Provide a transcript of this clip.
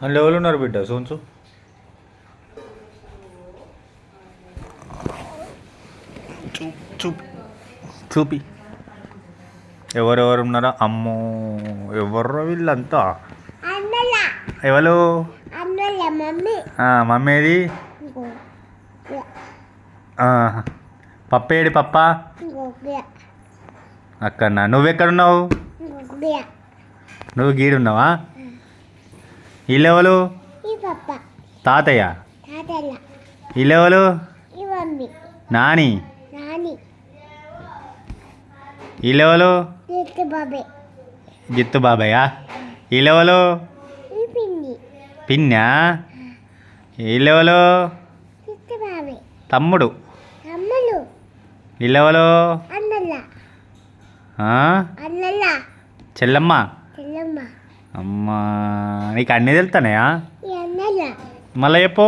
అందులో ఎవరు ఉన్నారు బిడ్డ సోన్సు? చూపి ఎవరెవరు ఉన్నారా? అమ్మో ఎవరు వీళ్ళంతా? ఎవరు? మమ్మీది పప్పేడి పప్ప అక్కడనా? నువ్వెక్కడున్నావు? నువ్వు గీడున్నావా? వీళ్ళెవరు? తాతయ్య. వీళ్ళెవరు? నాని. వీళ్ళెవరు? జిత్తు బాబాయా? వీళ్ళెవరు? పిన్నా? వీళ్ళెవరు? తమ్ముడు. వీళ్ళెవరు? చెల్లమ్మ. అమ్మా నీకు అన్నీ తెలుస్తానయా? మళ్ళీ చెప్పు.